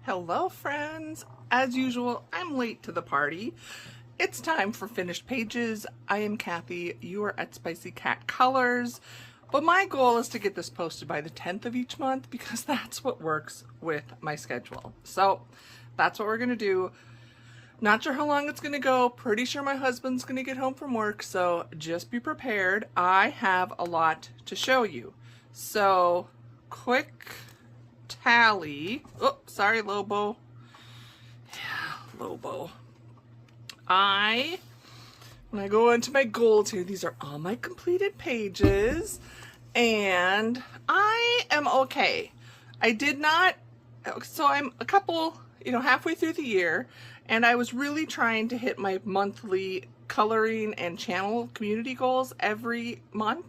Hello friends! As usual, I'm late to the party. It's time for finished pages. I am Kathy, you are at SpiceyCatColors, but my goal is to get this posted by the 10th of each month because that's what works with my schedule. So that's what we're going to do. Not sure how long it's going to go. Pretty sure my husband's going to get home from work, so just be prepared. I have a lot to show you. So quick tally. Oh, sorry, Lobo. Yeah, Lobo. When I go into my goals here, these are all my completed pages, and I am okay. I did not, so I'm a couple, halfway through the year, and I was really trying to hit my monthly coloring and channel community goals every month.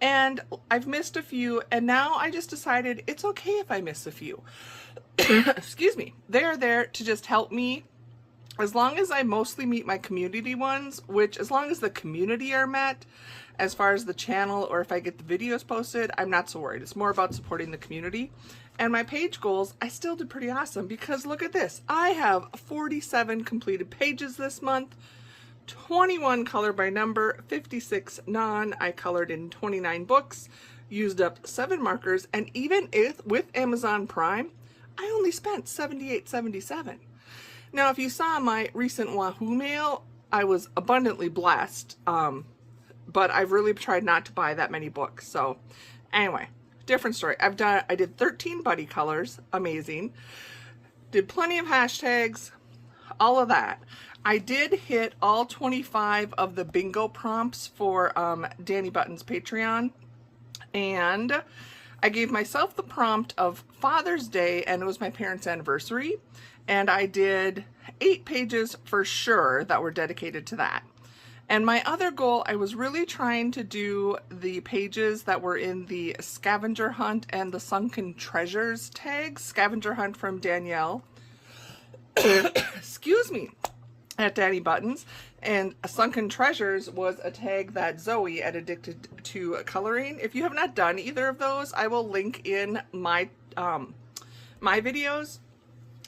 And I've missed a few, and now I just decided it's okay if I miss a few. Excuse me. They're there to just help me. As long as I mostly meet my community ones, which as long as the community are met, as far as the channel or if I get the videos posted, I'm not so worried. It's more about supporting the community. And my page goals, I still did pretty awesome because look at this. I have 47 completed pages this month. 21 color by number, 56 non. I colored in 29 books, used up 7 markers, and even if with Amazon Prime, I only spent $78.77. Now, if you saw my recent Wahoo mail, I was abundantly blessed, but I've really tried not to buy that many books. So anyway, different story. I did 13 buddy colors, amazing. Did plenty of hashtags, all of that. I did hit all 25 of the bingo prompts for Danny Button's Patreon, and I gave myself the prompt of Father's Day, and it was my parents' anniversary, and I did 8 pages for sure that were dedicated to that. And my other goal, I was really trying to do the pages that were in the Scavenger Hunt and the Sunken Treasures tags. Scavenger Hunt from Danielle. Excuse me. At Danny Buttons, and Sunken Treasures was a tag that Zoe at Addicted to Coloring. If you have not done either of those, I will link in my my videos,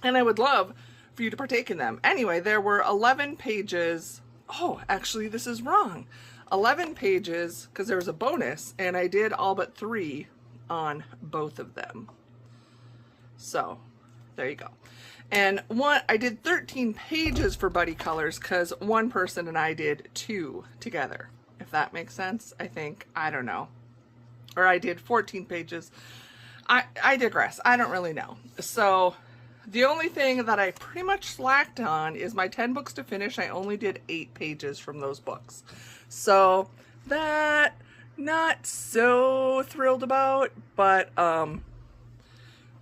and I would love for you to partake in them. Anyway, there were 11 pages. Oh, actually, this is wrong. 11 pages because there was a bonus, and I did all but 3 on both of them. So there you go. And I did 13 pages for buddy colors because one person and I did 2 together, if that makes sense. I think, I don't know, or I did 14 pages. I digress. I don't really know. So the only thing that I pretty much slacked on is my 10 books to finish. I only did 8 pages from those books, so that not so thrilled about, but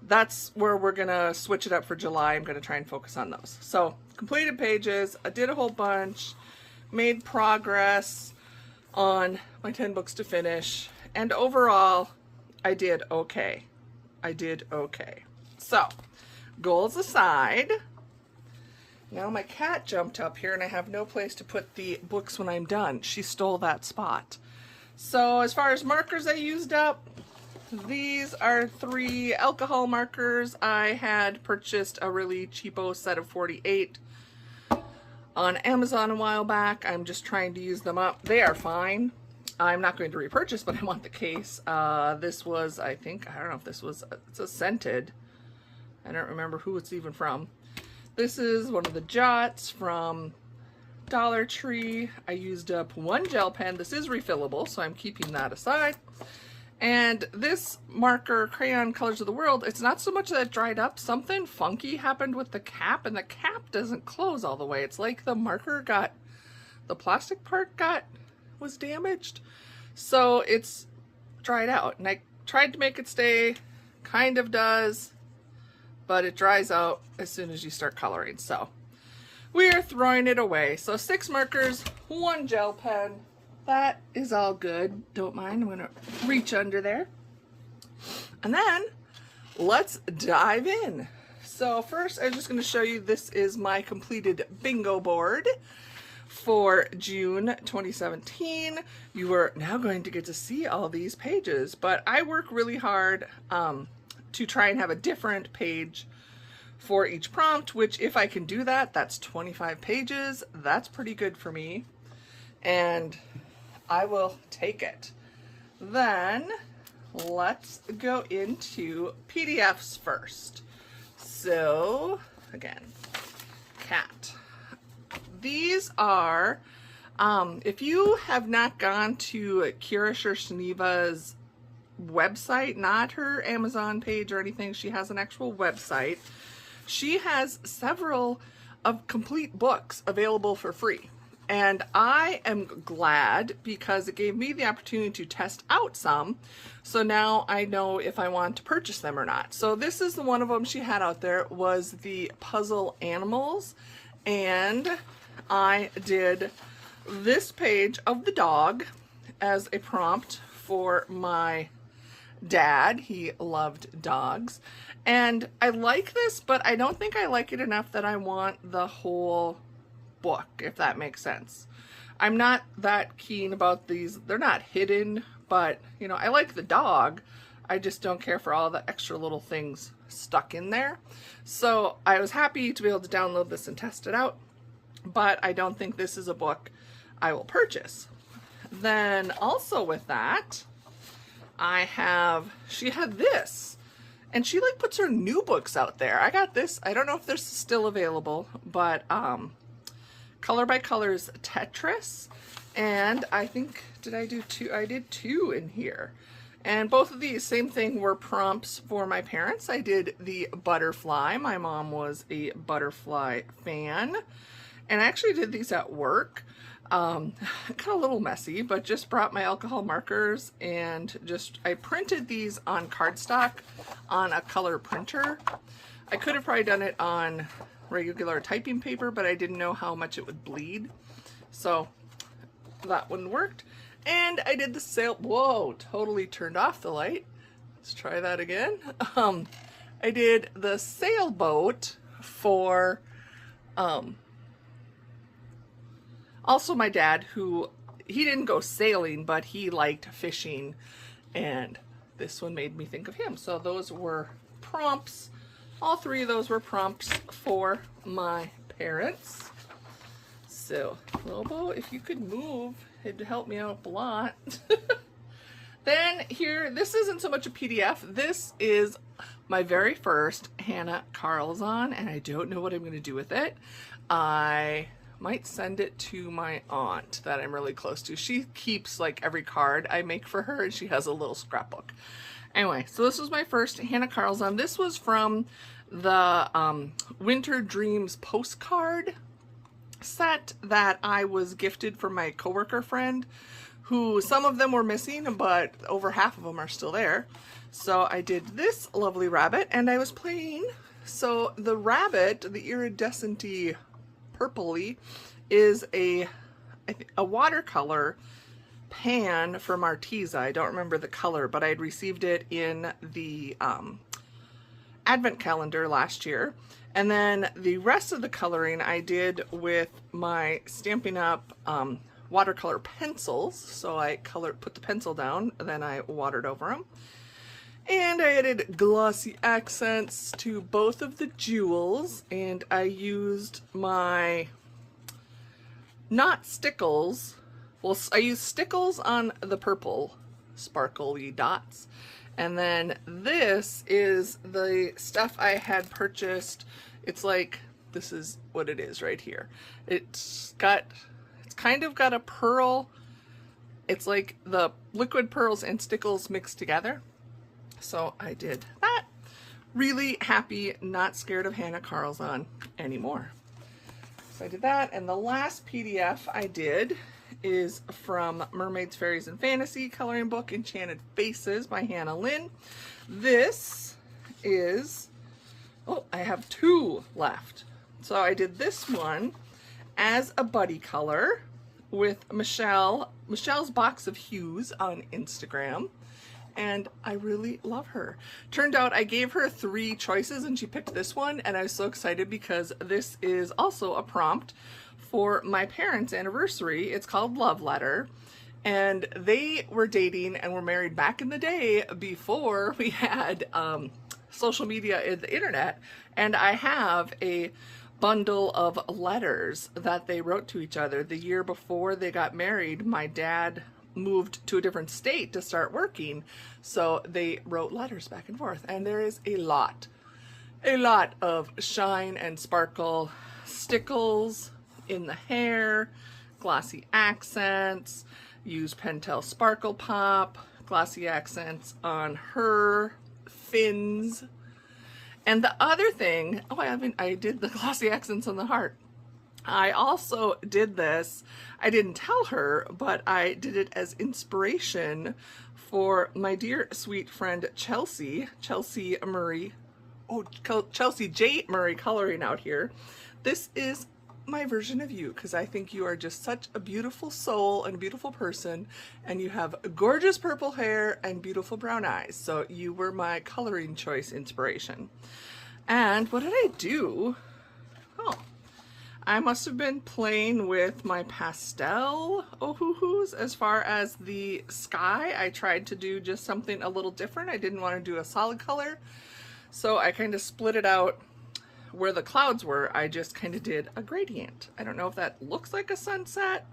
that's where we're gonna switch it up for July. I'm gonna try and focus on those. So completed pages, I did a whole bunch, made progress on my 10 books to finish, and overall I did okay. I did okay. So goals aside, now my cat jumped up here and I have no place to put the books when I'm done. She stole that spot. So as far as markers I used up, these are 3 alcohol markers. I had purchased a really cheapo set of 48 on Amazon a while back. I'm just trying to use them up. They are fine. I'm not going to repurchase, but I want the case. This was, I don't know if this was, it's a scented. I don't remember who it's even from. This is one of the Jots from Dollar Tree. I used up 1 gel pen. This is refillable, so I'm keeping that aside. And this marker, Crayon Colors of the World, it's not so much that it dried up. Something funky happened with the cap, and the cap doesn't close all the way. It's like the marker the plastic part was damaged. So it's dried out. And I tried to make it stay, kind of does, but it dries out as soon as you start coloring. So we are throwing it away. So 6 markers, 1 gel pen. That is all good. Don't mind. I'm going to reach under there. And then let's dive in. So first, I'm just going to show you, this is my completed bingo board for June 2017. You are now going to get to see all these pages, but I work really hard to try and have a different page for each prompt, which if I can do that, that's 25 pages. That's pretty good for me. And I will take it. Then let's go into PDFs first. So again, cat. These are, if you have not gone to Kira Shersneva's website, not her Amazon page or anything, she has an actual website. She has several of complete books available for free. And I am glad because it gave me the opportunity to test out some. So now I know if I want to purchase them or not. So this is the one of them she had out there, was the puzzle animals. And I did this page of the dog as a prompt for my dad. He loved dogs. And I like this, but I don't think I like it enough that I want the whole book, if that makes sense. I'm not that keen about these. They're not hidden, but you know, I like the dog. I just don't care for all the extra little things stuck in there. So I was happy to be able to download this and test it out, but I don't think this is a book I will purchase. Then also with that, she had this, and she like puts her new books out there. I got this. I don't know if they're still available, but Color by Colors Tetris, and I think, did I do two? I did two in here. And both of these, same thing, were prompts for my parents. I did the butterfly. My mom was a butterfly fan. And I actually did these at work. Kind of a little messy, but just brought my alcohol markers and I printed these on cardstock on a color printer. I could have probably done it on regular typing paper, but I didn't know how much it would bleed. So that one worked. And I did the sail. Whoa, totally turned off the light. Let's try that again. I did the sailboat for also my dad, who he didn't go sailing, but he liked fishing, and this one made me think of him. So those were prompts. All three of those were prompts for my parents. So Lobo, if you could move, it'd help me out a lot. Then here, this isn't so much a PDF. This is my very first Hannah Carlson, and I don't know what I'm going to do with it. I might send it to my aunt that I'm really close to. She keeps like every card I make for her, and she has a little scrapbook. Anyway, so this was my first Hannah Carlson. This was from the Winter Dreams postcard set that I was gifted from my coworker friend, who some of them were missing, but over half of them are still there. So I did this lovely rabbit, and I was playing. So the rabbit, the iridescent-y purpley, is a watercolor pan from Arteza. I don't remember the color, but I had received it in the advent calendar last year. And then the rest of the coloring I did with my Stampin' Up! Watercolor pencils. So I put the pencil down, and then I watered over them. And I added glossy accents to both of the jewels, and I used my, not stickles, well, I used stickles on the purple sparkly dots. And then this is the stuff I had purchased. It's like, this is what it is right here. It's kind of got a pearl. It's like the liquid pearls and stickles mixed together. So I did that. Really happy, not scared of Hannah Carlson anymore. So I did that, and the last PDF I did is from Mermaids, Fairies, and Fantasy coloring book, Enchanted Faces by Hannah Lynn. This is, oh, I have two left. So I did this one as a buddy color with Michelle's Box of Hues on Instagram. And I really love her. Turned out I gave her 3 choices and she picked this one, and I was so excited because this is also a prompt for my parents' anniversary. It's called Love Letter, and they were dating and were married back in the day before we had social media and the internet, and I have a bundle of letters that they wrote to each other. The year before they got married, my dad moved to a different state to start working, so they wrote letters back and forth, and there is a lot of shine and sparkle stickles in the hair, glossy accents, use Pentel Sparkle Pop, glossy accents on her fins. And the other thing, I did the glossy accents on the heart. I also did this, I didn't tell her, but I did it as inspiration for my dear sweet friend Chelsea Murray. Oh, Chelsea J. Murray coloring out here. This is my version of you, because I think you are just such a beautiful soul and a beautiful person, and you have gorgeous purple hair and beautiful brown eyes. So you were my coloring choice inspiration. And what did I do? Oh, I must have been playing with my pastel oh-hoo-hoos. As far as the sky, I tried to do just something a little different. I didn't want to do a solid color, so I kind of split it out. Where the clouds were, I just kind of did a gradient. I don't know if that looks like a sunset,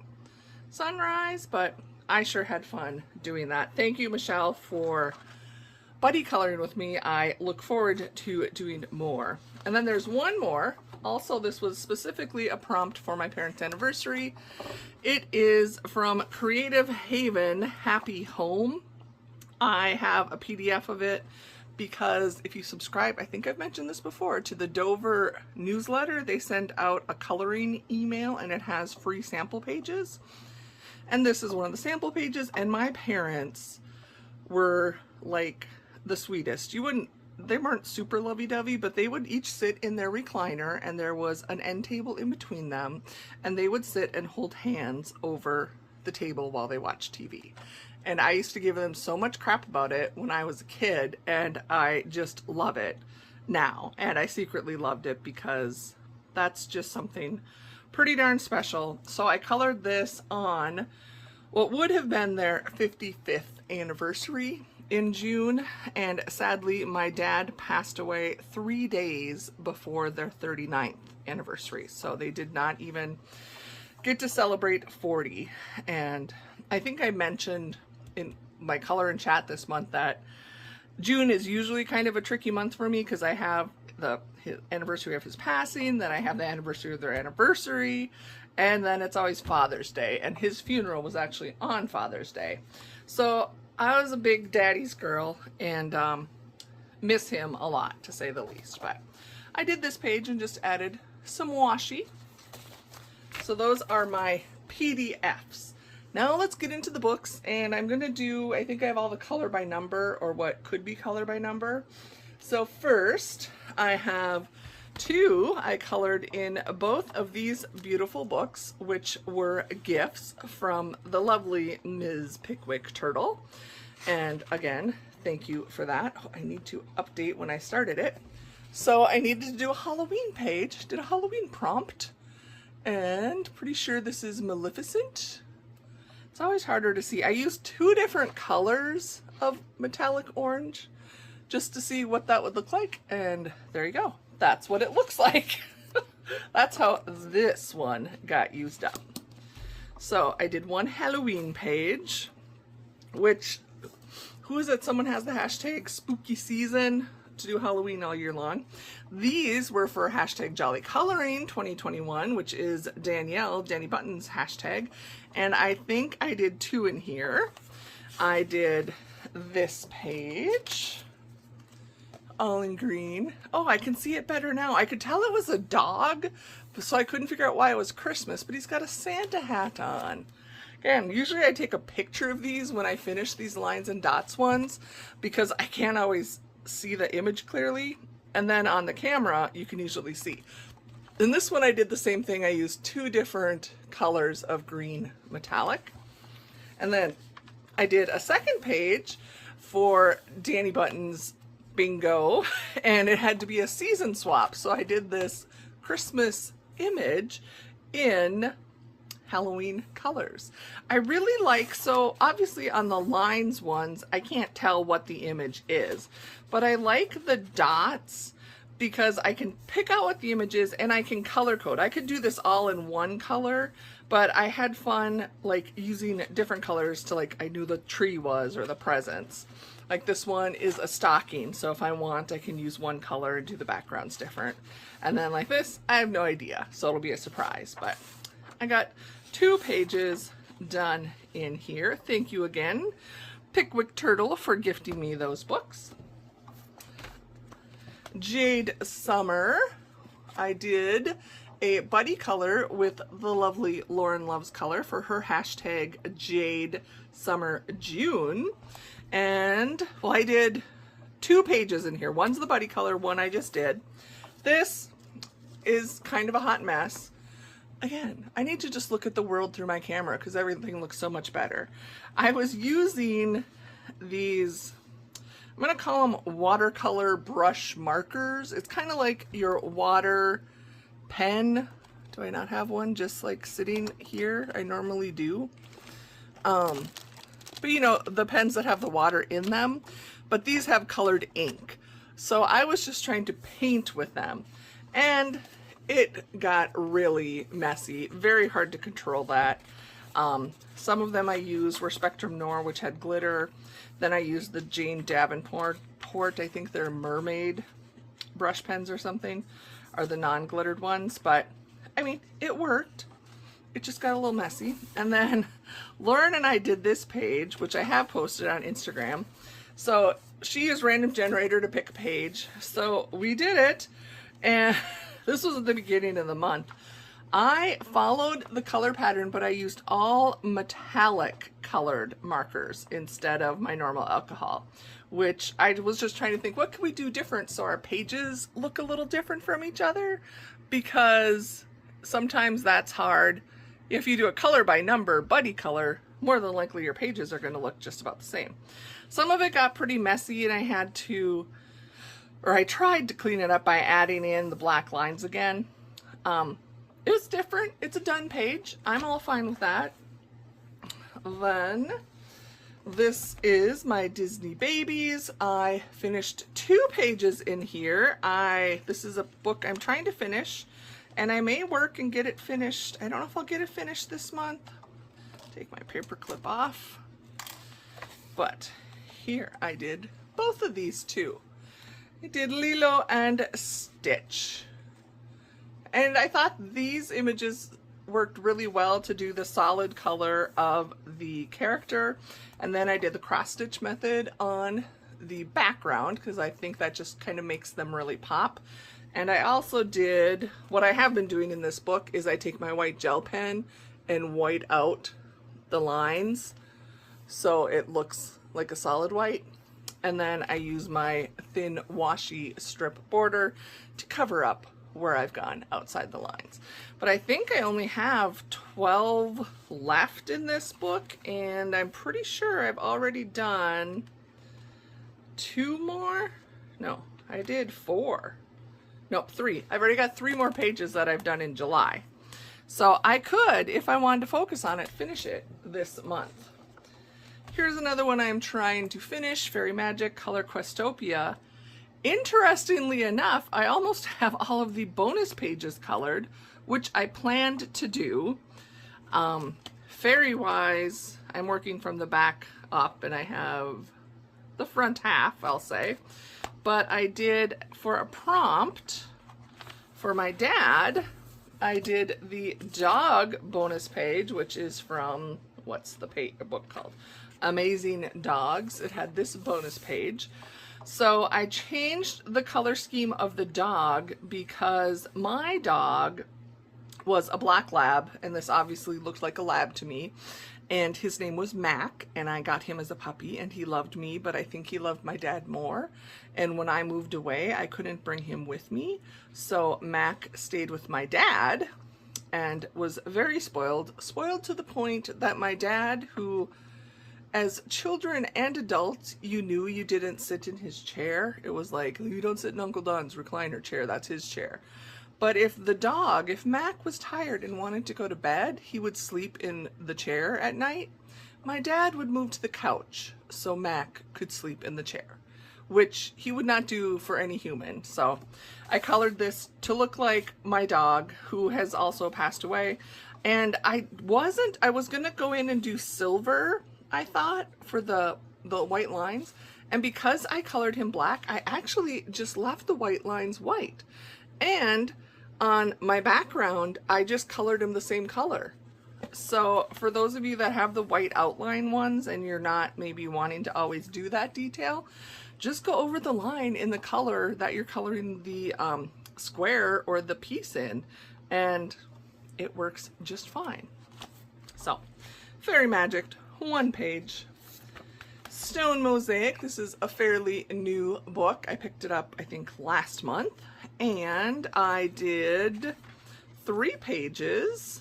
sunrise, but I sure had fun doing that. Thank you, Michelle, for buddy coloring with me. I look forward to doing more. And then there's one more. Also, this was specifically a prompt for my parents' anniversary. It is from Creative Haven Happy Home. I have a PDF of it, because if you subscribe, I think I've mentioned this before, to the Dover newsletter, they send out a coloring email and it has free sample pages. And this is one of the sample pages, and my parents were like the sweetest. They weren't super lovey-dovey, but they would each sit in their recliner, and there was an end table in between them, and they would sit and hold hands over the table while they watched TV. And I used to give them so much crap about it when I was a kid, and I just love it now. And I secretly loved it because that's just something pretty darn special. So I colored this on what would have been their 55th anniversary in June, and sadly my dad passed away 3 days before their 39th anniversary. So they did not even get to celebrate 40. And I think I mentioned in my color and chat this month that June is usually kind of a tricky month for me, because I have his anniversary of his passing, then I have the anniversary of their anniversary, and then it's always Father's Day, and his funeral was actually on Father's Day. So I was a big daddy's girl, and miss him a lot, to say the least. But I did this page and just added some washi. So those are my PDFs. Now let's get into the books, and I'm gonna do, I think I have all the color by number, or what could be color by number. So first, I have two I colored in both of these beautiful books, which were gifts from the lovely Ms. Pickwick Turtle. And again, thank you for that. Oh, I need to update when I started it. So I needed to do a Halloween page, did a Halloween prompt, and pretty sure this is Maleficent. It's always harder to see. I used two different colors of metallic orange just to see what that would look like, and there you go. That's what it looks like. That's how this one got used up. So I did one Halloween page, which, who is it? Someone has the hashtag spooky season to do Halloween all year long. These were for hashtag Jolly Coloring 2021, which is Danny Button's hashtag. And I think I did two in here. I did this page, all in green. Oh, I can see it better now. I could tell it was a dog, so I couldn't figure out why it was Christmas, but he's got a Santa hat on. Again, usually I take a picture of these when I finish these lines and dots ones, because I can't always see the image clearly, and then on the camera you can usually see. In this one I did the same thing. I used two different colors of green metallic, and then I did a second page for Danny Button's bingo, and it had to be a season swap, so I did this Christmas image in Halloween colors. I really like, so obviously on the lines ones, I can't tell what the image is, but I like the dots because I can pick out what the image is and I can color code. I could do this all in one color, but I had fun like using different colors to, like, I knew the tree was or the presents. Like this one is a stocking, so if I want, I can use one color and do the backgrounds different. And then like this, I have no idea, so it'll be a surprise. But I got 2 pages done in here. Thank you again, Pickwick Turtle, for gifting me those books. Jade Summer, I did a buddy color with the lovely Lauren Loves Color for her hashtag Jade Summer June. And, well, I did 2 pages in here. One's the buddy color, one I just did. This is kind of a hot mess. Again, I need to just look at the world through my camera because everything looks so much better. I was using these, I'm going to call them watercolor brush markers. It's kind of like your water pen. Do I not have one just like sitting here? I normally do. But you know, the pens that have the water in them, but these have colored ink. So I was just trying to paint with them and it got really messy, very hard to control that. Some of them I used were Spectrum Noir, which had glitter. Then I used the Jane Davenport, I think they're mermaid brush pens or something, are the non-glittered ones, but I mean, it worked. It just got a little messy. And then Lauren and I did this page, which I have posted on Instagram. So she used random generator to pick a page. So we did it. And this was at the beginning of the month. I followed the color pattern, but I used all metallic colored markers instead of my normal alcohol, which I was just trying to think, what can we do different so our pages look a little different from each other? Because sometimes that's hard. If you do a color by number buddy color, more than likely your pages are going to look just about the same. Some of it got pretty messy and I had to, or I tried to clean it up by adding in the black lines again. It was different. It's a done page. I'm all fine with that. Then this is my Disney Babies. I finished 2 pages in here. This is a book I'm trying to finish. And I may work and get it finished. I don't know if I'll get it finished this month. Take my paper clip off. But here I did both of these 2. I did Lilo and Stitch. And I thought these images worked really well to do the solid color of the character. And then I did the cross stitch method on the background because I think that just kind of makes them really pop. And I also did, what I have been doing in this book is I take my white gel pen and white out the lines so it looks like a solid white. And then I use my thin washi strip border to cover up where I've gone outside the lines. But I think I only have 12 left in this book, and I'm pretty sure I've already done 2 more. No, I did 4. Nope, 3. I've already got 3 more pages that I've done in July. So I could, if I wanted to focus on it, finish it this month. Here's another one I'm trying to finish, Fairy Magic Color Questopia. Interestingly enough, I almost have all of the bonus pages colored, which I planned to do. Fairy-wise, I'm working from the back up, and I have the front half, I'll say. But I did, for a prompt, for my dad, I did the dog bonus page, which is from, what's the book called? Amazing Dogs. It had this bonus page. So I changed the color scheme of the dog because my dog was a black lab, and this obviously looked like a lab to me, and his name was Mac, and I got him as a puppy, and he loved me, but I think he loved my dad more. And when I moved away, I couldn't bring him with me, so Mac stayed with my dad and was very spoiled to the point that my dad, who as children and adults, you knew you didn't sit in his chair. It was like, you don't sit in Uncle Don's recliner chair, that's his chair. But if Mac was tired and wanted to go to bed, he would sleep in the chair at night. My dad would move to the couch so Mac could sleep in the chair, which he would not do for any human. So I colored this to look like my dog, who has also passed away. And I was going to go in and do silver, I thought, for the white lines. And because I colored him black, I actually just left the white lines white. And on my background, I just colored him the same color. So for those of you that have the white outline ones and you're not maybe wanting to always do that detail, just go over the line in the color that you're coloring the square or the piece in, and it works just fine. So, Fairy Magic, 1 page. Stone Mosaic, this is a fairly new book. I picked it up, I think, last month, and I did 3 pages.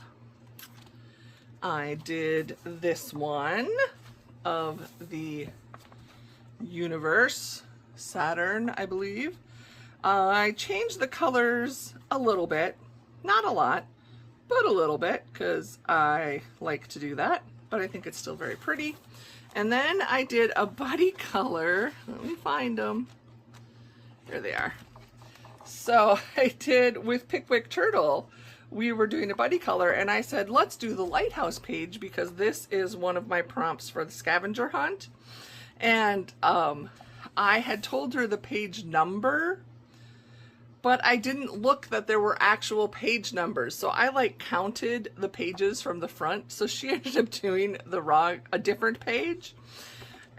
I did this one of the universe, Saturn, I believe. I changed the colors a little bit, not a lot, but a little bit, because I like to do that, but I think it's still very pretty. And then I did a buddy color. Let me find them. There they are. So I did, with Pickwick Turtle, we were doing a buddy color, and I said, let's do the Lighthouse Page, because this is one of my prompts for the scavenger hunt. And I had told her the page number, but I didn't look that there were actual page numbers. So I like counted the pages from the front. So she ended up doing a different page.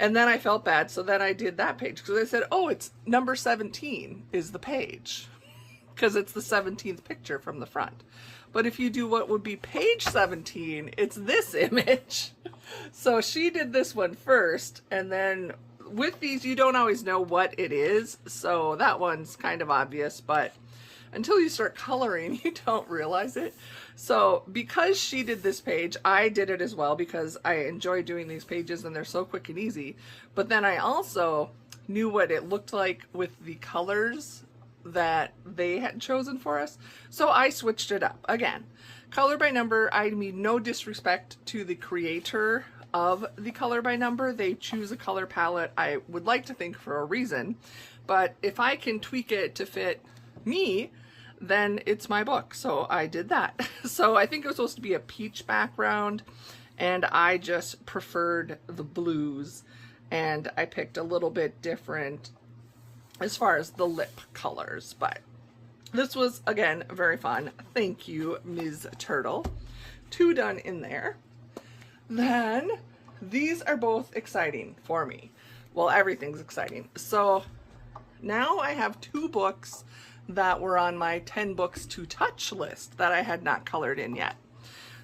And then I felt bad. So then I did that page, because I said, oh, it's number 17 is the page, because it's the 17th picture from the front. But if you do what would be page 17, it's this image. So she did this one first, and then with these, you don't always know what it is, so that one's kind of obvious, but until you start coloring, you don't realize it. So because she did this page, I did it as well, because I enjoy doing these pages and they're so quick and easy. But then I also knew what it looked like with the colors that they had chosen for us, so I switched it up. Again, color by number, I mean no disrespect to the creator of the color by number. They choose a color palette, I would like to think, for a reason, but if I can tweak it to fit me, then it's my book, so I did that. So I think it was supposed to be a peach background, and I just preferred the blues, and I picked a little bit different as far as the lip colors, but this was, again, very fun. Thank you, Ms. Turtle. 2 done in there. Then these are both exciting for me. Well, everything's exciting. So now I have 2 books that were on my 10 books to touch list that I had not colored in yet.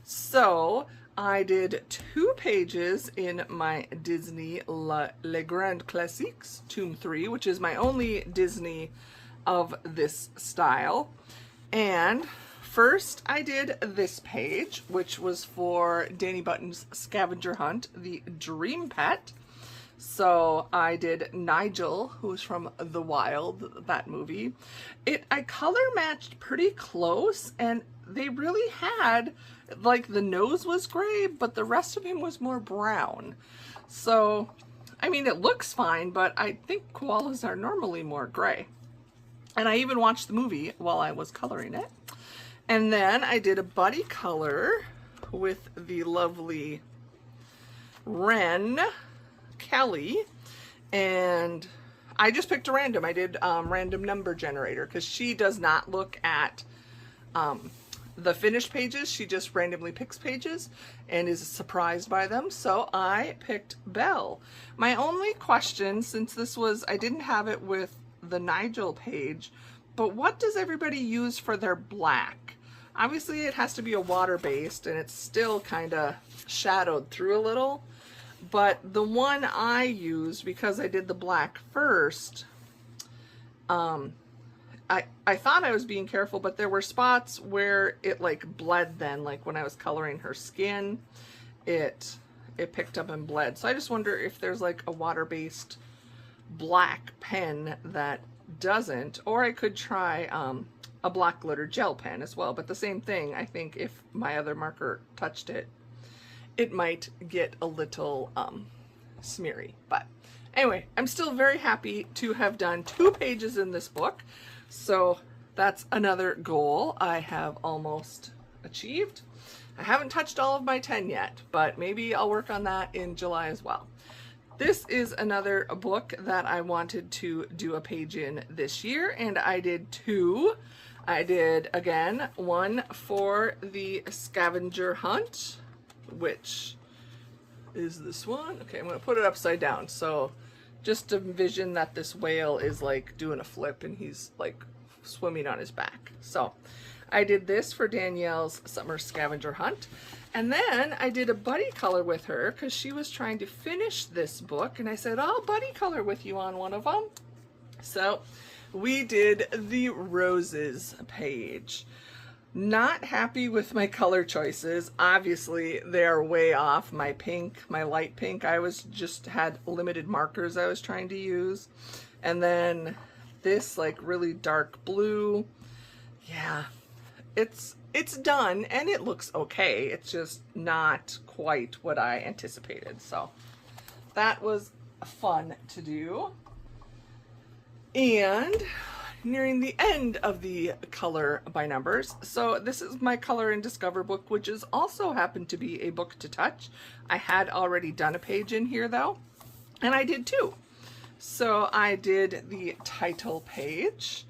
So I did 2 pages in my Disney Les Grands Classiques, Tome 3, which is my only Disney of this style. And first I did this page, which was for Danny Button's Scavenger Hunt, the Dream Pet. So I did Nigel, who's from The Wild, that movie. I color matched pretty close, and they really had, like, the nose was gray, but the rest of him was more brown. So, I mean, it looks fine, but I think koalas are normally more gray. And I even watched the movie while I was coloring it. And then I did a buddy color with the lovely Wren Kelly, and I just picked a random. I did random number generator, because she does not look at the finished pages. She just randomly picks pages and is surprised by them. So I picked Belle. My only question, since this was, I didn't have it with the Nigel page, but what does everybody use for their black? Obviously it has to be a water-based, and it's still kind of shadowed through a little. But the one I used, because I did the black first, I thought I was being careful, but there were spots where it like bled then, like when I was coloring her skin, it picked up and bled. So I just wonder if there's like a water-based black pen that doesn't, or I could try a a black glitter gel pen as well, but the same thing. I think if my other marker touched it, it might get a little smeary. But anyway, I'm still very happy to have done 2 pages in this book. So that's another goal I have almost achieved. I haven't touched all of my 10 yet, but maybe I'll work on that in July as well. This is another book that I wanted to do a page in this year, and I did 2. I did, again, one for the scavenger hunt, which is this one. Okay, I'm going to put it upside down. So just envision that this whale is like doing a flip and he's like swimming on his back. So I did this for Danielle's summer scavenger hunt. And then I did a buddy color with her because she was trying to finish this book. And I said, I'll buddy color with you on one of them. So we did the roses page. Not happy with my color choices. Obviously, they're way off. My pink, my light pink, I had limited markers I was trying to use. And then this like really dark blue. Yeah, it's done and it looks okay. It's just not quite what I anticipated. So that was fun to do. And nearing the end of the color by numbers. So this is my Color and Discover book, which is also happened to be a book to touch. I had already done a page in here though, and I did 2. So I did the title page.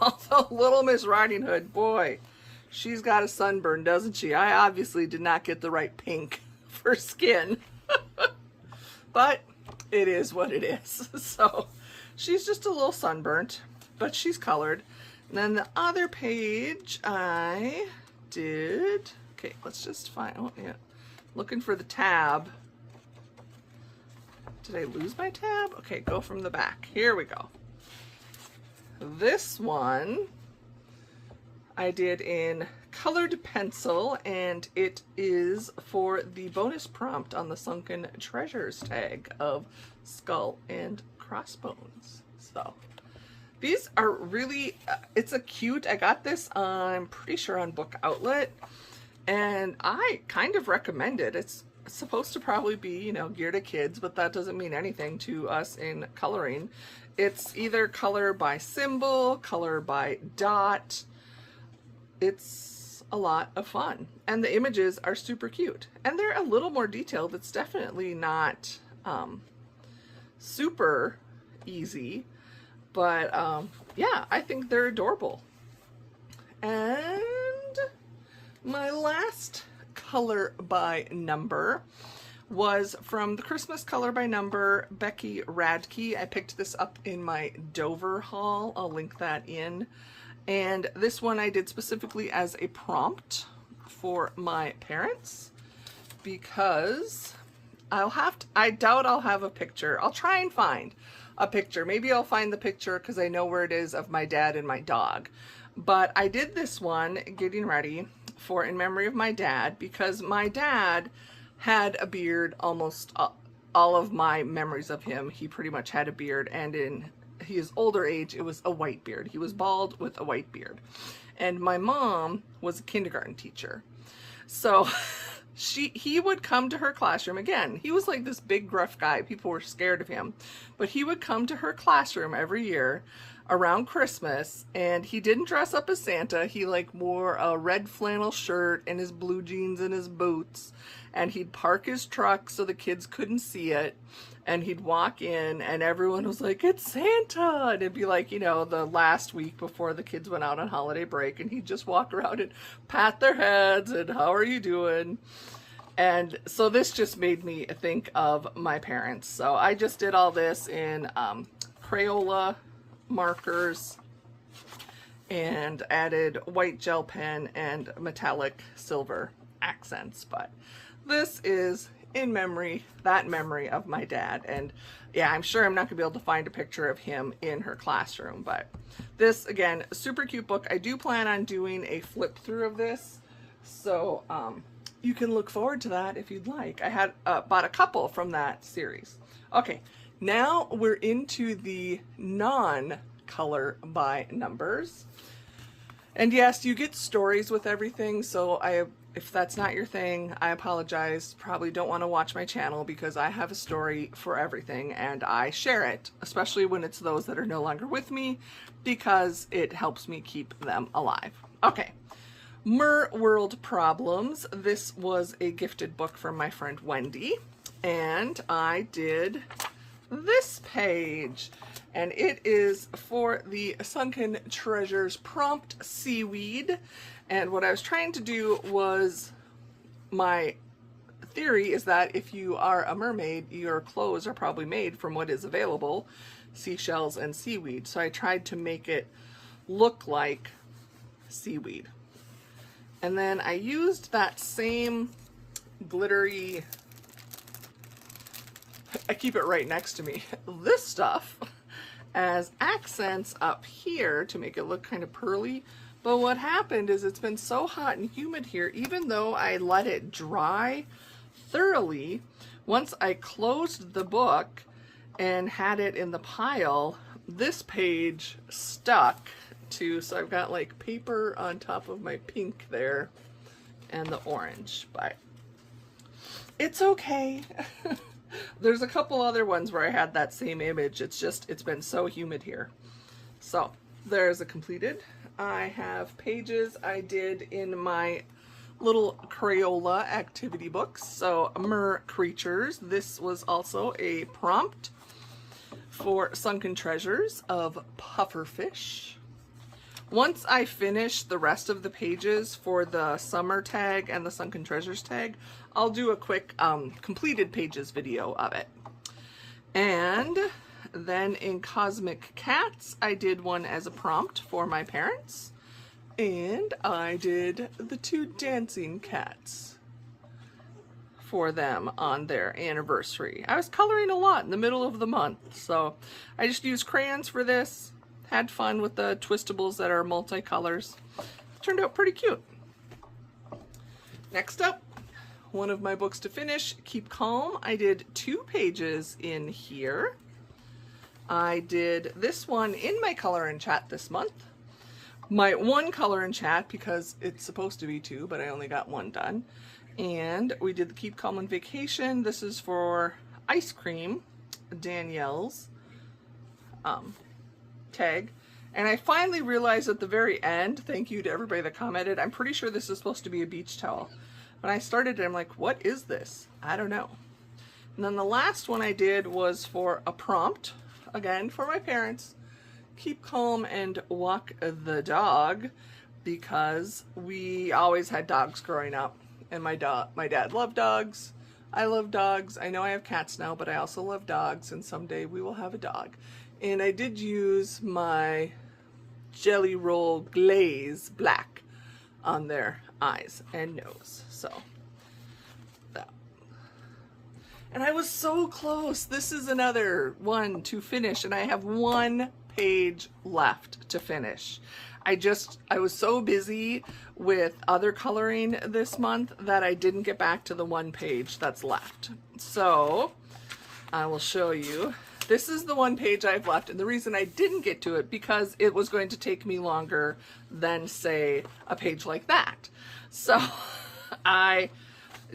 Although Little Miss Riding Hood, boy, she's got a sunburn, doesn't she? I obviously did not get the right pink for skin. But it is what it is. So she's just a little sunburnt, but she's colored. And then the other page I did, okay, let's just find, oh yeah, looking for the tab. Did I lose my tab? Okay, go from the back. Here we go. This one I did in colored pencil, and it is for the bonus prompt on the Sunken Treasures tag of Skull and Crossbones. So these are really, it's a cute, I got this, I'm pretty sure on Book Outlet, and I kind of recommend it. It's supposed to probably be, you know, geared at kids, but that doesn't mean anything to us in coloring. It's either color by symbol, color by dot. It's a lot of fun, and the images are super cute, and they're a little more detailed. It's definitely not super easy, but yeah, I think they're adorable. And my last color by number was from the Christmas color by number, Becky Radke. I picked this up in my Dover haul. I'll link that in. And this one I did specifically as a prompt for my parents because I doubt I'll have a picture. I'll try and find a picture. Maybe I'll find the picture because I know where it is of my dad and my dog. But I did this one getting ready for in memory of my dad because my dad had a beard almost all of my memories of him. He pretty much had a beard, and in his older age it was a white beard. He was bald with a white beard. And my mom was a kindergarten teacher. So he would come to her classroom. Again, he was like this big gruff guy. People were scared of him. But he would come to her classroom every year around Christmas, and he didn't dress up as Santa. He like wore a red flannel shirt and his blue jeans and his boots, and he'd park his truck so the kids couldn't see it, and he'd walk in and everyone was like, it's Santa, and it'd be like, you know, the last week before the kids went out on holiday break, and he'd just walk around and pat their heads and how are you doing. And so this just made me think of my parents. So I just did all this in Crayola markers and added white gel pen and metallic silver accents. But this is in memory, that memory of my dad. And yeah, I'm sure I'm not gonna be able to find a picture of him in her classroom, but this, again, super cute book. I do plan on doing a flip through of this, so you can look forward to that if you'd like. I had bought a couple from that series. Okay, now we're into the non-color by numbers. And yes, you get stories with everything, so if that's not your thing, I apologize. Probably don't want to watch my channel because I have a story for everything and I share it, especially when it's those that are no longer with me, because it helps me keep them alive. Okay, Mer World Problems. This was a gifted book from my friend Wendy, and I did this page. And it is for the Sunken Treasures Prompt Seaweed. And what I was trying to do was, my theory is that if you are a mermaid, your clothes are probably made from what is available, seashells and seaweed. So I tried to make it look like seaweed. And then I used that same glittery, I keep it right next to me, this stuff, as accents up here to make it look kind of pearly. But what happened is it's been so hot and humid here, even though I let it dry thoroughly, once I closed the book and had it in the pile, this page stuck to, so I've got like paper on top of my pink there and the orange, but it's okay. There's a couple other ones where I had that same image. It's just, it's been so humid here. So there's a completed. I have pages I did in my little Crayola activity books. So Mer Creatures. This was also a prompt for Sunken Treasures of Pufferfish. Once I finish the rest of the pages for the summer tag and the Sunken Treasures tag, I'll do a quick completed pages video of it. And then in Cosmic Cats, I did one as a prompt for my parents. And I did the 2 dancing cats for them on their anniversary. I was coloring a lot in the middle of the month, so I just used crayons for this. Had fun with the twistables that are multicolors. Turned out pretty cute. Next up, one of my books to finish, Keep Calm. I did 2 pages in here. I did this one in my color and chat this month. My 1 color and chat, because it's supposed to be 2, but I only got 1 done. And we did the Keep Calm on Vacation. This is for Ice Cream, Danielle's tag. And I finally realized at the very end, thank you to everybody that commented, I'm pretty sure this is supposed to be a beach towel. When I started it, I'm like, what is this? I don't know. And then the last one I did was for a prompt, again, for my parents. Keep calm and walk the dog, because we always had dogs growing up. And my dad loved dogs. I love dogs. I know I have cats now, but I also love dogs, and someday we will have a dog. And I did use my Jelly Roll Glaze Black on their eyes and nose. So that. And I was so close. This is another one to finish, and I have 1 page left to finish. I was so busy with other coloring this month that I didn't get back to the 1 page that's left. So I will show you. This is the 1 page I've left, and the reason I didn't get to it because it was going to take me longer than, say, a page like that. So I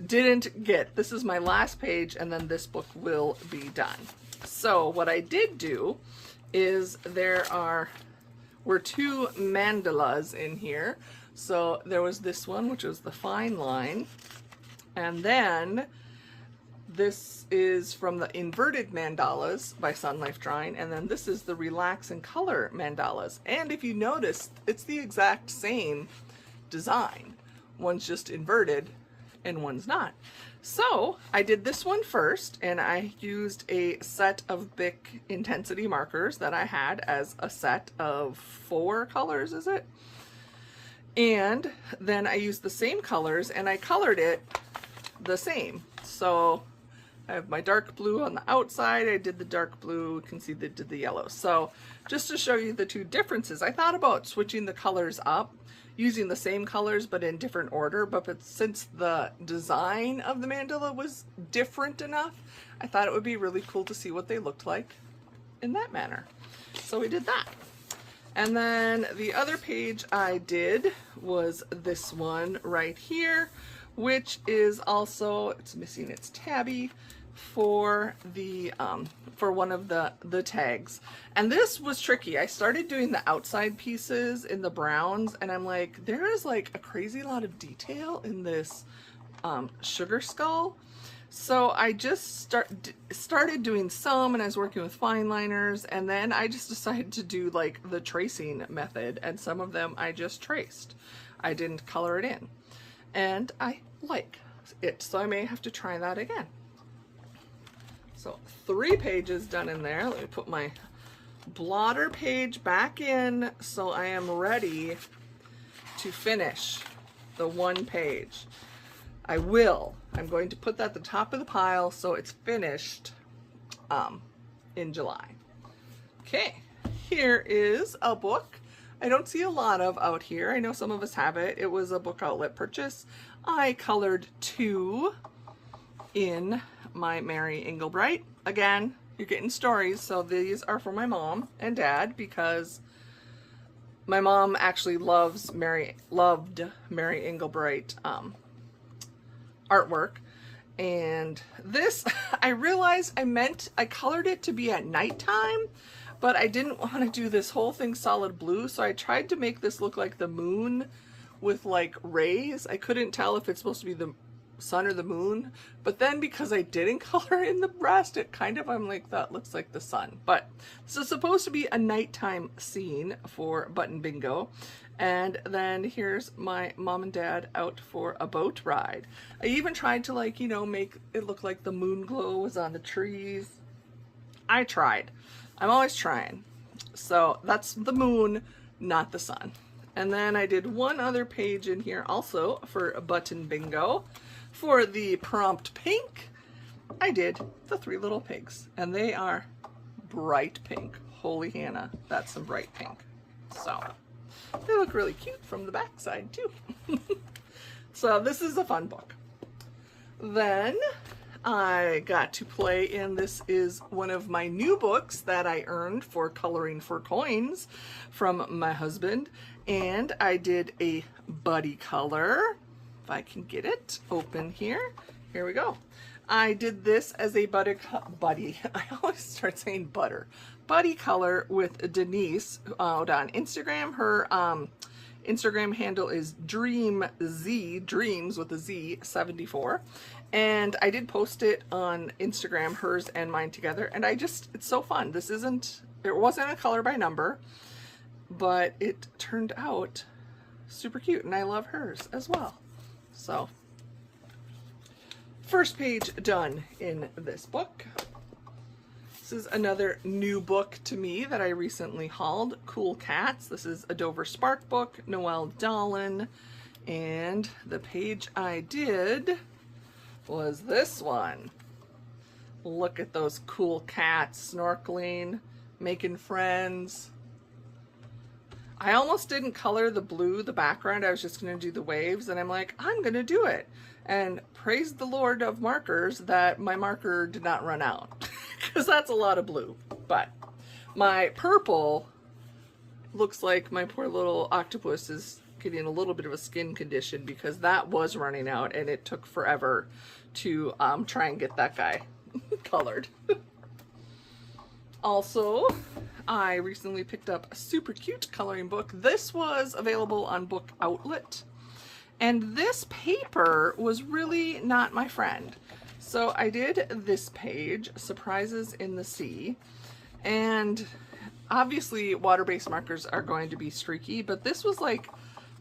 didn't get, this is my last page, and then this book will be done. So what I did do is were 2 mandalas in here. So there was this one, which was the fine line, and then this is from the Inverted Mandalas by Sun Life Drawing, and then this is the Relax and Color Mandalas. And if you notice, it's the exact same design. One's just inverted and one's not. So I did this one first, and I used a set of Bic Intensity markers that I had as a set of 4 colors, is it? And then I used the same colors and I colored it the same. So I have my dark blue on the outside. I did the dark blue. You can see they did the yellow. So just to show you the 2 differences, I thought about switching the colors up, using the same colors but in different order, but since the design of the mandala was different enough, I thought it would be really cool to see what they looked like in that manner. So we did that. And then the other page I did was this one right here, which is also, it's missing its tabby, for the for one of the tags. And this was tricky. I started doing the outside pieces in the browns, and I'm like, there is like a crazy lot of detail in this sugar skull. So I just started doing some, and I was working with fine liners, and then I just decided to do like the tracing method, and some of them I just traced. I didn't color it in, and I like it, so I may have to try that again. So 3 pages done in there. Let me put my blotter page back in so I am ready to finish the 1 page. I'm going to put that at the top of the pile so it's finished in July. Okay, here is a book I don't see a lot of out here. I know some of us have it. It was a book outlet purchase. I colored 2 in my Mary Englebright. Again, you're getting stories, so these are for my mom and dad because my mom actually loved Mary Englebright artwork. And this, I realized I colored it to be at nighttime, but I didn't want to do this whole thing solid blue, so I tried to make this look like the moon with like rays. I couldn't tell if it's supposed to be the sun or the moon, but then because I didn't color in the rest, it kind of, I'm like, that looks like the sun. But this is supposed to be a nighttime scene for Button Bingo. And then here's my mom and dad out for a boat ride. I even tried to, like, you know, make it look like the moon glow was on the trees. I tried. I'm always trying. So that's the moon, not the sun. And then I did 1 other page in here also for Button Bingo. For the prompt pink, I did the 3 little pigs, and they are bright pink. Holy Hannah, that's some bright pink. So they look really cute from the back side too. So this is a fun book. Then I got to play in, this is one of my new books that I earned for coloring for coins from my husband, and I did a buddy color. If I can get it open here. Here we go. I did this as a buddy. I always start saying butter. Buddy color with Denise out on Instagram. Her Instagram handle is dreams with a Z 74. And I did post it on Instagram, hers and mine together. And it's so fun. It wasn't a color by number, but it turned out super cute. And I love hers as well. So, first page done in this book. This is another new book to me that I recently hauled, Cool Cats. This is a Dover Spark book, Noelle Dolan. And the page I did was this one. Look at those cool cats snorkeling, making friends. I almost didn't color the blue, the background. I was just going to do the waves, and I'm like, I'm going to do it. And praise the Lord of markers that my marker did not run out, because that's a lot of blue. But my purple looks like my poor little octopus is getting a little bit of a skin condition because that was running out, and it took forever to try and get that guy colored. Also, I recently picked up a super cute coloring book. This was available on Book Outlet, and this paper was really not my friend. So I did this page, Surprises in the Sea, and obviously water-based markers are going to be streaky, but this was like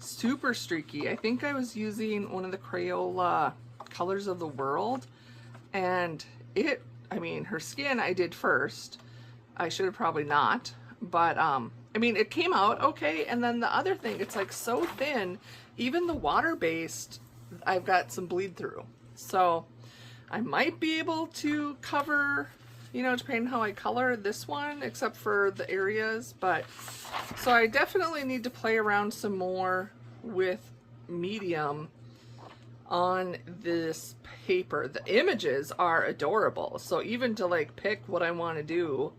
super streaky. I think I was using one of the Crayola Colors of the World, and her skin I did first. I should have probably not, but it came out okay. And then the other thing, it's like so thin, even the water-based, I've got some bleed through. So I might be able to cover, depending on how I color this one, except for the areas. But so I definitely need to play around some more with medium on this paper. The images are adorable. So even to like pick what I want to do,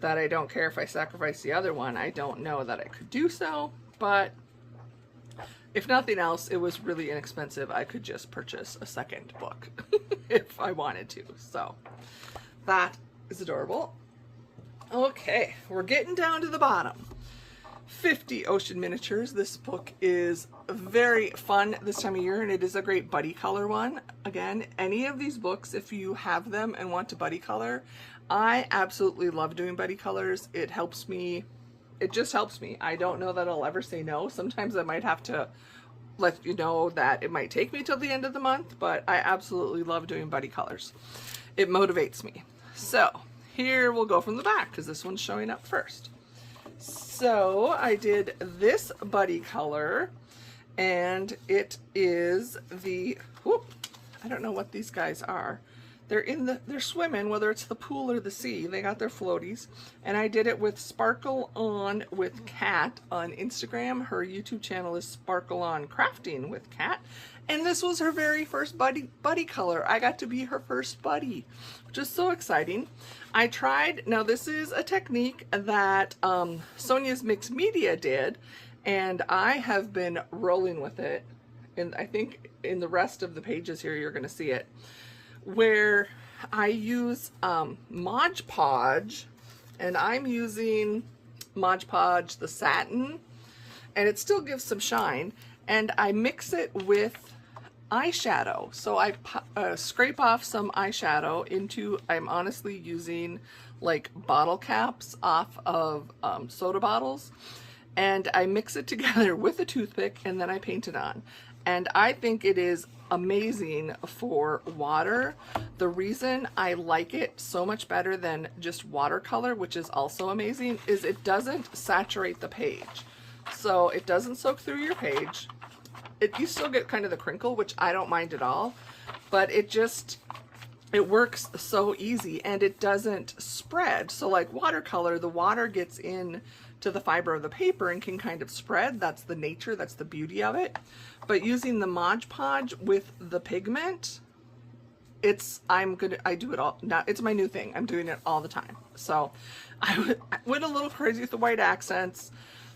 that I don't care if I sacrifice the other one. I don't know that I could do so, but if nothing else, it was really inexpensive. I could just purchase a second book if I wanted to. So that is adorable. Okay, we're getting down to the bottom. 50 Ocean Miniatures. This book is very fun this time of year, and it is a great buddy color one. Again, any of these books, if you have them and want to buddy color, I absolutely love doing buddy colors. It helps me. It just helps me. I don't know that I'll ever say no. Sometimes I might have to let you know that it might take me till the end of the month, but I absolutely love doing buddy colors. It motivates me. So here we'll go from the back because this one's showing up first. So I did this buddy color, and it is the, whoop, I don't know what these guys are. They're swimming, whether it's the pool or the sea. They got their floaties, and I did it with Sparkle On with Cat on Instagram. Her YouTube channel is Sparkle On Crafting with Cat, and this was her very first buddy color. I got to be her first buddy, which is so exciting. I tried, now this is a technique that Sonia's Mixed Media did, and I have been rolling with it, and I think in the rest of the pages here you're going to see it, where I use Mod Podge, and I'm using Mod Podge the satin, and it still gives some shine, and I mix it with eyeshadow. So I scrape off some eyeshadow into, I'm honestly using like bottle caps off of soda bottles, and I mix it together with a toothpick, and then I paint it on. And I think it is amazing for water. The reason I like it so much better than just watercolor, which is also amazing, is it doesn't saturate the page. So it doesn't soak through your page. You still get kind of the crinkle, which I don't mind at all, but it works so easy, and it doesn't spread. So like watercolor, the water gets in to the fiber of the paper and can kind of spread. That's the nature, that's the beauty of it. But using the Mod Podge with the pigment, I do it all now. It's my new thing. I'm doing it all the time. So I went a little crazy with the white accents.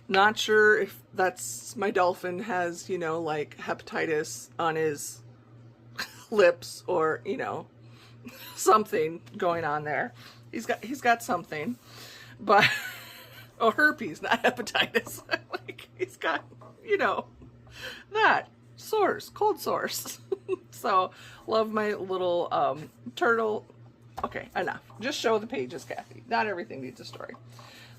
Not sure if that's my dolphin has, you know, like hepatitis on his lips, or, you know, something going on there. He's got something, but oh, herpes, not hepatitis. Like he's got, you know, that sores, cold sores. So love my little turtle. Okay, enough. Just show the pages, Kathy. Not everything needs a story.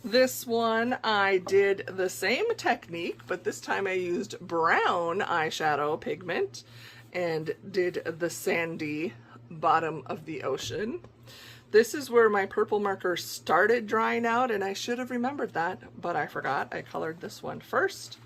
This one I did the same technique, but this time I used brown eyeshadow pigment and did the sandy bottom of the ocean. This is where my purple marker started drying out, and I should have remembered that, but I forgot. I colored this one first.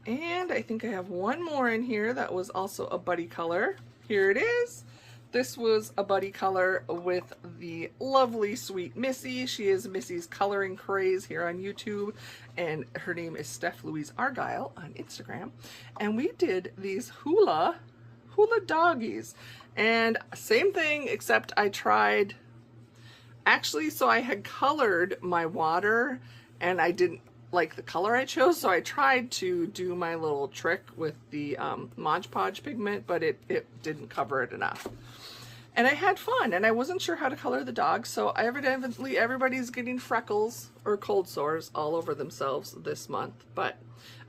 And I think I have one more in here that was also a buddy color. Here it is. This was a buddy color with the lovely sweet Missy. She is Missy's Coloring Craze here on YouTube, and her name is Steph Louise Argyle on Instagram. And we did these hula doggies, and same thing, except I tried, actually, so I had colored my water and I didn't like the color I chose, so I tried to do my little trick with the Mod Podge pigment, but it didn't cover it enough. And I had fun, and I wasn't sure how to color the dog, so evidently everybody's getting freckles or cold sores all over themselves this month, but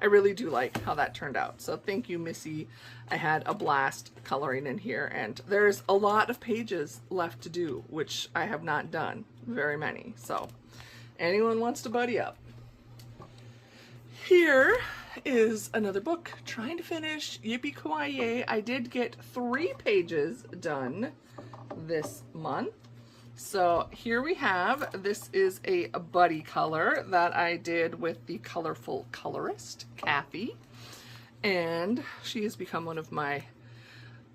I really do like how that turned out. So thank you, Missy. I had a blast coloring in here, and there's a lot of pages left to do, which I have not done very many. So anyone wants to buddy up. Here is another book, trying to finish. Yippee Kawaii. I did get 3 pages done this month. So here we have, this is a buddy color that I did with the colorful colorist, Kathy. And she has become one of my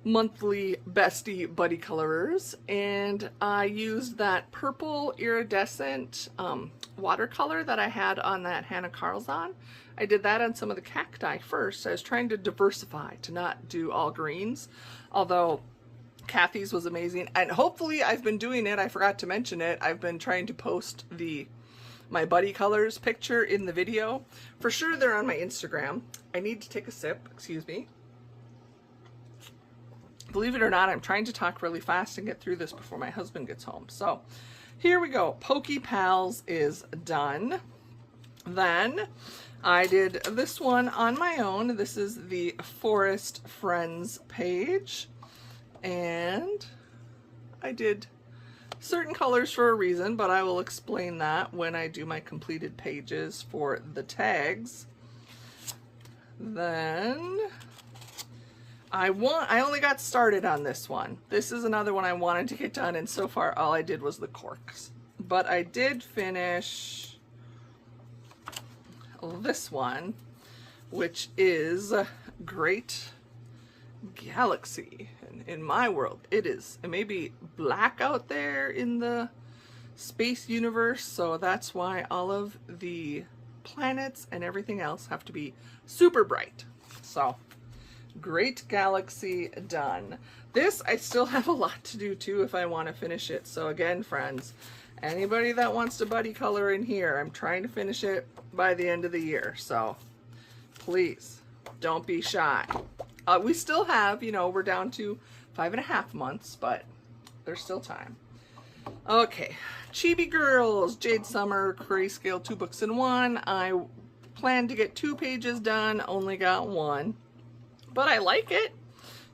monthly bestie buddy colorers. And I used that purple iridescent watercolor that I had on that Hannah Carlson. I did that on some of the cacti first. I was trying to diversify, to not do all greens, although Kathy's was amazing. And hopefully I've been doing it. I forgot to mention it. I've been trying to post the my buddy colors picture in the video. For sure they're on my Instagram. I need to take a sip, excuse me. Believe it or not, I'm trying to talk really fast and get through this before my husband gets home. So here we go. Pokey Pals is done. Then I did this one on my own. This is the Forest Friends page. And I did certain colors for a reason, but I will explain that when I do my completed pages for the tags. Then I only got started on this one. This is another one I wanted to get done, and so far all I did was the corks. But I did finish this one, which is Great Galaxy. And in my world, it may be black out there in the space universe, so that's why all of the planets and everything else have to be super bright. So Great Galaxy done. This I still have a lot to do too if I want to finish it. So again, friends, anybody that wants to buddy color in here, I'm trying to finish it by the end of the year. So please don't be shy. We still have, you know, we're down to 5.5 months, but there's still time. Okay, Chibi Girls, Jade Summer, Grayscale, 2 books in 1. I planned to get 2 pages done, only got 1. But I like it.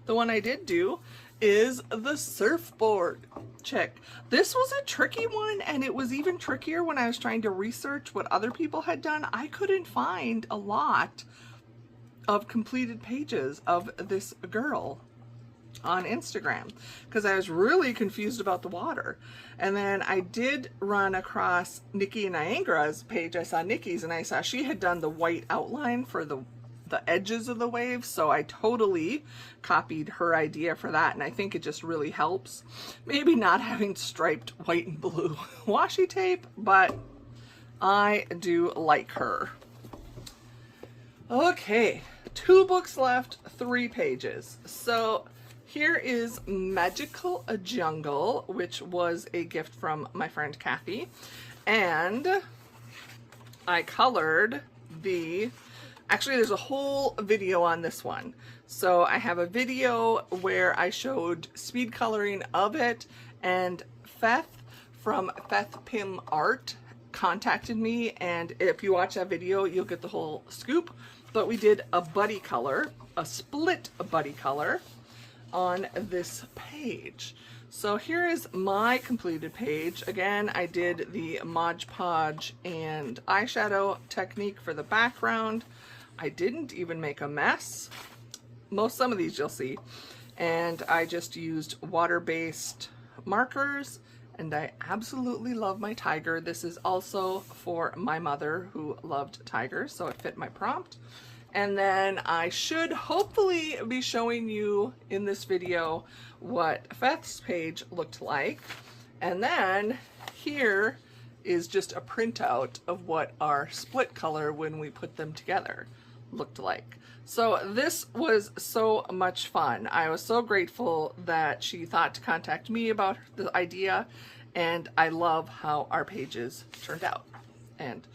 The one I did do is the surfboard chick. This was a tricky one, and it was even trickier when I was trying to research what other people had done. I couldn't find a lot of completed pages of this girl on Instagram because I was really confused about the water. And then I did run across Nikki Niangara's page. I saw Nikki's and I saw she had done the white outline for the edges of the waves, so I totally copied her idea for that, and I think it just really helps. Maybe not having striped white and blue washi tape, but I do like her. Okay, 2 books left, 3 pages. So here is Magical Jungle, which was a gift from my friend Kathy, and I colored actually there's a whole video on this one. So I have a video where I showed speed coloring of it, and Feth from Feth Pim Art contacted me, and if you watch that video you'll get the whole scoop. But we did a buddy color, a split buddy color on this page. So here is my completed page. Again, I did the Mod Podge and eyeshadow technique for the background. I didn't even make a mess. Some of these you'll see. And I just used water-based markers, and I absolutely love my tiger. This is also for my mother who loved tigers, so it fit my prompt. And then I should hopefully be showing you in this video what Feth's page looked like. And then here is just a printout of what our split color when we put them together looked like. So this was so much fun. I was so grateful that she thought to contact me about the idea, and I love how our pages turned out. And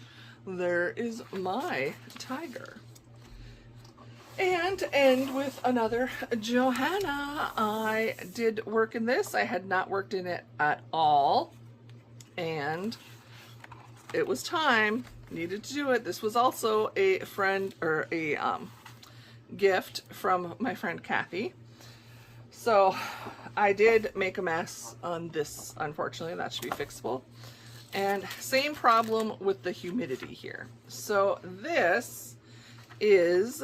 there is my tiger. And to end with another Johanna, I did work in this. I had not worked in it at all, and it was time. Needed to do it. This was also a friend, or a gift from my friend Kathy. So I did make a mess on this, unfortunately. That should be fixable. And same problem with the humidity here. So this is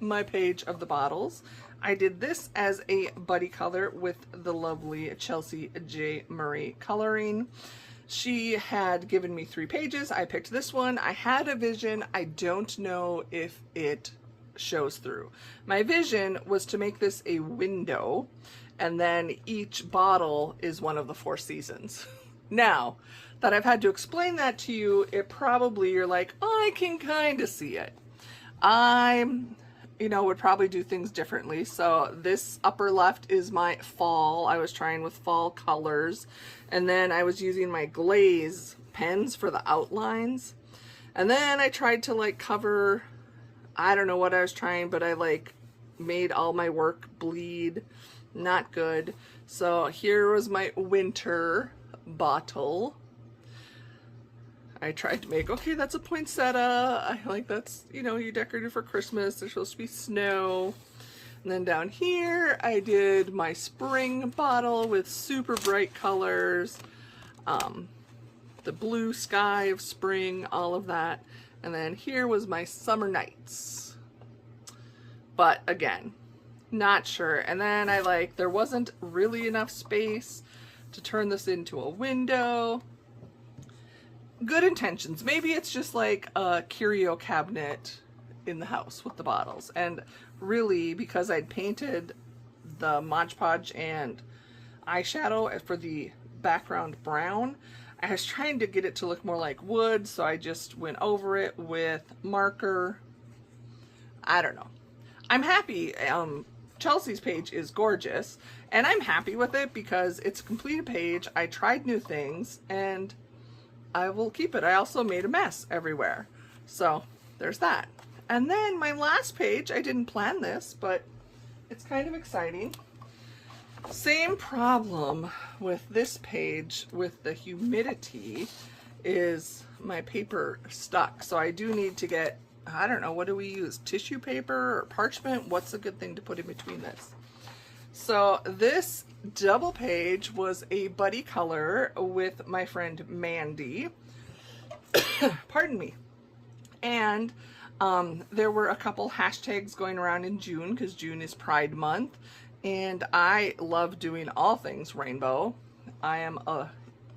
my page of the bottles. I did this as a buddy color with the lovely Chelsea J. Murray coloring. She had given me 3 pages. I picked this one. I had a vision. I don't know if it shows through. My vision was to make this a window, and then each bottle is one of the 4 seasons. Now that I've had to explain that to you, it probably, you're like, oh, I can kind of see it. Would probably do things differently. So this upper left is my fall. I was trying with fall colors, and then I was using my glaze pens for the outlines. And then I tried to like cover, I don't know what I was trying, but I like made all my work bleed. Not good. So here was my winter bottle. I tried to make, okay, that's a poinsettia. I like that's, you know, you decorated for Christmas. There's supposed to be snow. And then down here, I did my spring bottle with super bright colors. The blue sky of spring, all of that. And then here was my summer nights. But again, not sure. And then I like, there wasn't really enough space to turn this into a window. Good intentions. Maybe it's just like a curio cabinet in the house with the bottles. And really, because I'd painted the Mod Podge and eyeshadow for the background brown, I was trying to get it to look more like wood, so I just went over it with marker. I don't know. I'm happy. Chelsea's page is gorgeous, and I'm happy with it because it's a completed page. I tried new things, and I will keep it. I also made a mess everywhere. So there's that. And then my last page, I didn't plan this, but it's kind of exciting. Same problem with this page with the humidity is my paper stuck. So I do need to get, I don't know, what do we use? Tissue paper or parchment? What's a good thing to put in between this? So this double page was a buddy color with my friend Mandy. Pardon me. And there were a couple hashtags going around in June because June is Pride Month. And I love doing all things rainbow. I am a,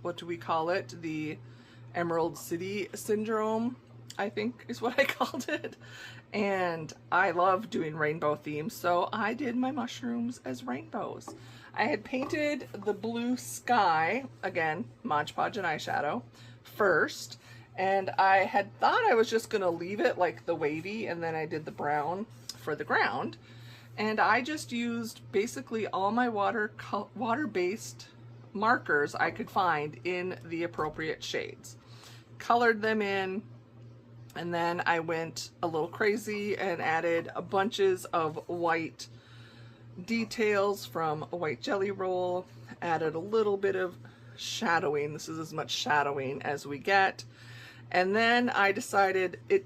what do we call it? The Emerald City Syndrome, I think is what I called it. And I love doing rainbow themes, so I did my mushrooms as rainbows. I had painted the blue sky, again, Mod Podge and eyeshadow, first. And I had thought I was just going to leave it like the wavy, and then I did the brown for the ground. And I just used basically all my water-based markers I could find in the appropriate shades. Colored them in, and then I went a little crazy and added bunches of white details from a white jelly roll, added a little bit of shadowing. This is as much shadowing as we get. And then I decided it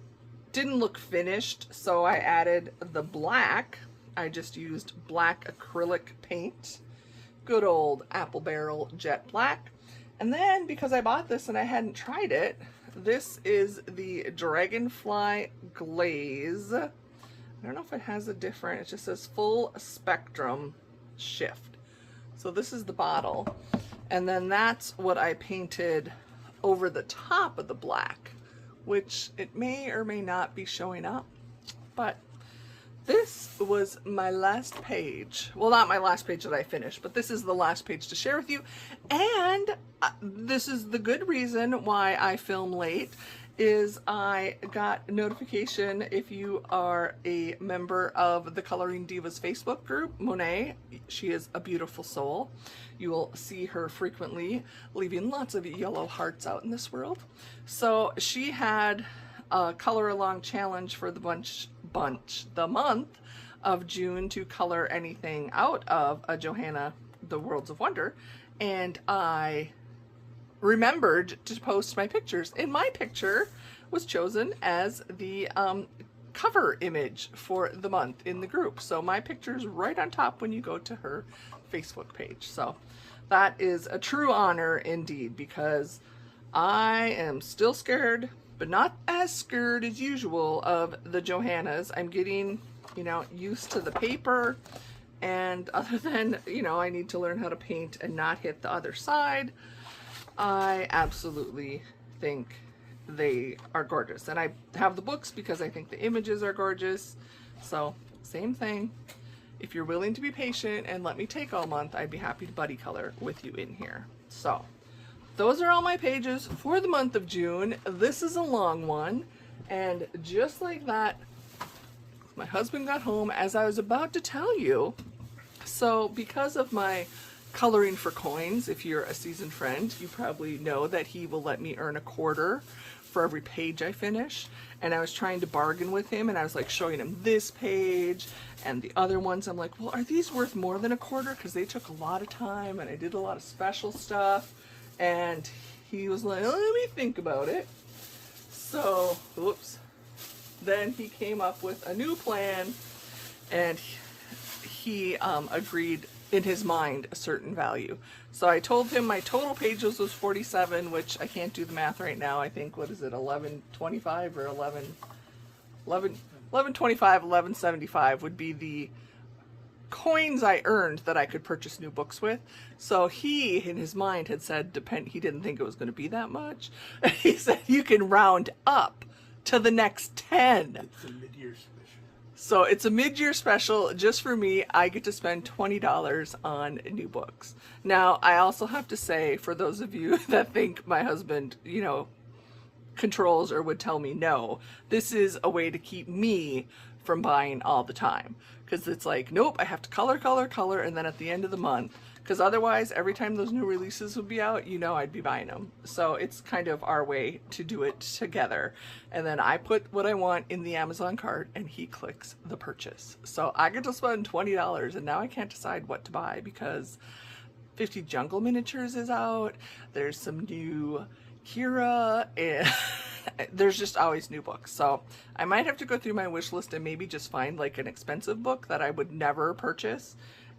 didn't look finished, so I added the black. I just used black acrylic paint, good old apple barrel jet black. And then because I bought this and I hadn't tried it, this is the Dragonfly Glaze. I don't know if it has a different, it just says full spectrum shift. So this is the bottle. And then that's what I painted over the top of the black, which it may or may not be showing up, but this was my last page. Well, not my last page that I finished, but this is the last page to share with you. And this is the good reason why I film late, is I got notification, if you are a member of the Coloring Divas Facebook group, Monet, she is a beautiful soul. You will see her frequently leaving lots of yellow hearts out in this world. So she had a color along challenge for the month of June to color anything out of a Johanna the Worlds of Wonder, and I remembered to post my pictures, and my picture was chosen as the cover image for the month in the group. So my picture's right on top when you go to her Facebook page. So that is a true honor indeed, because I am still scared, but not as scared as usual of the Johannas. I'm getting, you know, used to the paper, and other than, you know, I need to learn how to paint and not hit the other side, I absolutely think they are gorgeous. And I have the books because I think the images are gorgeous. So same thing. If you're willing to be patient and let me take all month, I'd be happy to buddy color with you in here. So those are all my pages for the month of June. This is a long one, and just like that, my husband got home as I was about to tell you. So because of my Coloring for Coins. If you're a seasoned friend, you probably know that he will let me earn a quarter for every page I finish. And I was trying to bargain with him, and I was like showing him this page and the other ones. I'm like, well, are these worth more than a quarter? Because they took a lot of time and I did a lot of special stuff. And he was like, let me think about it. So, oops. Then he came up with a new plan, and he agreed in his mind a certain value. So I told him my total pages was 47, which I can't do the math right now. I think, what is it, 1125 or 1125, 1175 would be the coins I earned that I could purchase new books with. So he, in his mind, had said he didn't think it was going to be that much. He said you can round up to the next 10. It's a mid-year special. So it's a mid-year special just for me. I get to spend $20 on new books. Now, I also have to say, for those of you that think my husband, you know, controls or would tell me no, this is a way to keep me from buying all the time. Because it's like, nope, I have to color, and then at the end of the month, because otherwise, every time those new releases would be out, you know I'd be buying them. So it's kind of our way to do it together. And then I put what I want in the Amazon cart, and he clicks the purchase. So I get to spend $20, and now I can't decide what to buy because 50 Jungle Miniatures is out. There's some new Kira, and there's just always new books. So I might have to go through my wish list and maybe just find like an expensive book that I would never purchase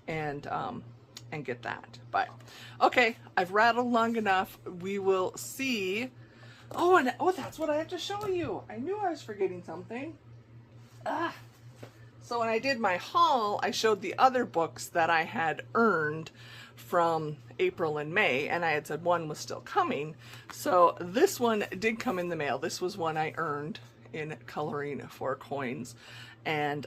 and get that. But okay, I've rattled long enough. We will see. Oh, and that's what I have to show you. I knew I was forgetting something. So when I did my haul, I showed the other books that I had earned from April and May, and I had said one was still coming. So this one did come in the mail. This was one I earned in Coloring for Coins. And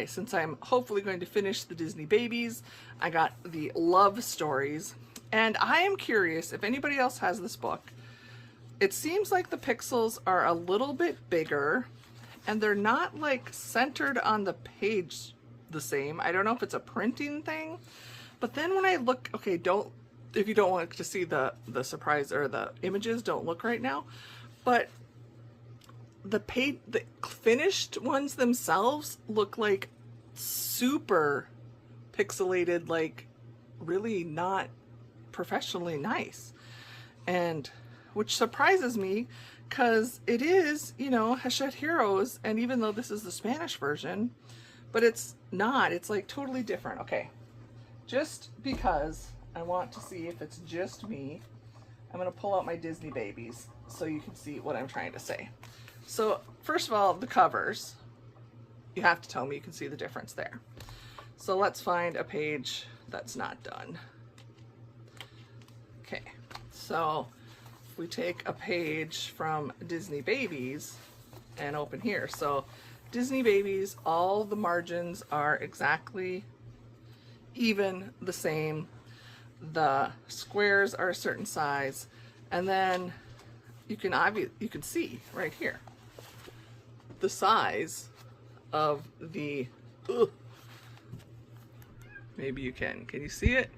since I'm hopefully going to finish the Disney Babies, I got the Love Stories. And I am curious if anybody else has this book. It seems like the pixels are a little bit bigger, and they're not like centered on the page the same. I don't know if it's a printing thing, but then when I look, okay, if you don't want to see the surprise or the images, don't look right now, but the finished ones themselves look like super pixelated, like really not professionally nice, and which surprises me because it is, you know, Hachette Heroes, and even though this is the Spanish version, but it's not, it's like totally different. Okay, just because I want to see if it's just me, I'm going to pull out my Disney Babies so you can see what I'm trying to say. So first of all, the covers, you have to tell me you can see the difference there. So let's find a page that's not done. Okay, so if we take a page from Disney Babies and open here. So Disney Babies, all the margins are exactly even, the same. The squares are a certain size, and then you can see right here the size of the, maybe you can you see it?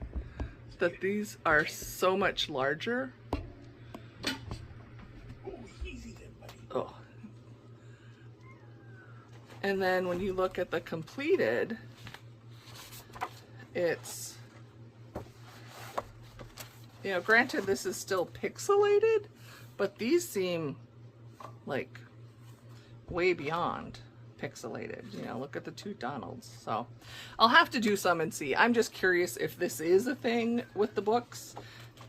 That these are so much larger. Oh. And then when you look at the completed, it's, you know, granted this is still pixelated, but these seem like way beyond pixelated. You know, look at the two Donalds. So I'll have to do some and see. I'm just curious if this is a thing with the books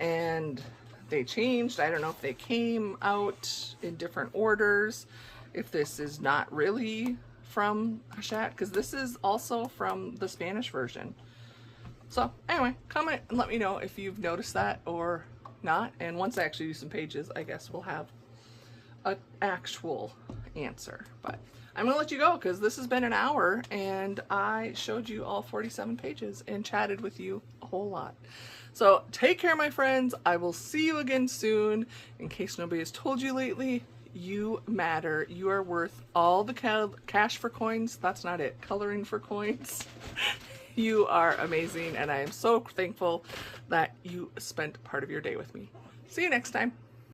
and they changed. I don't know if they came out in different orders, if this is not really from Hachette, because this is also from the Spanish version. So anyway, comment and let me know if you've noticed that or not. And once I actually do some pages, I guess we'll have an actual answer. But I'm gonna let you go because this has been an hour and I showed you all 47 pages and chatted with you a whole lot. So take care, my friends. I will see you again soon. In case nobody has told you lately, you matter. You are worth all the cash for coins. That's not it. Coloring for coins. You are amazing, and I am so thankful that you spent part of your day with me. See you next time.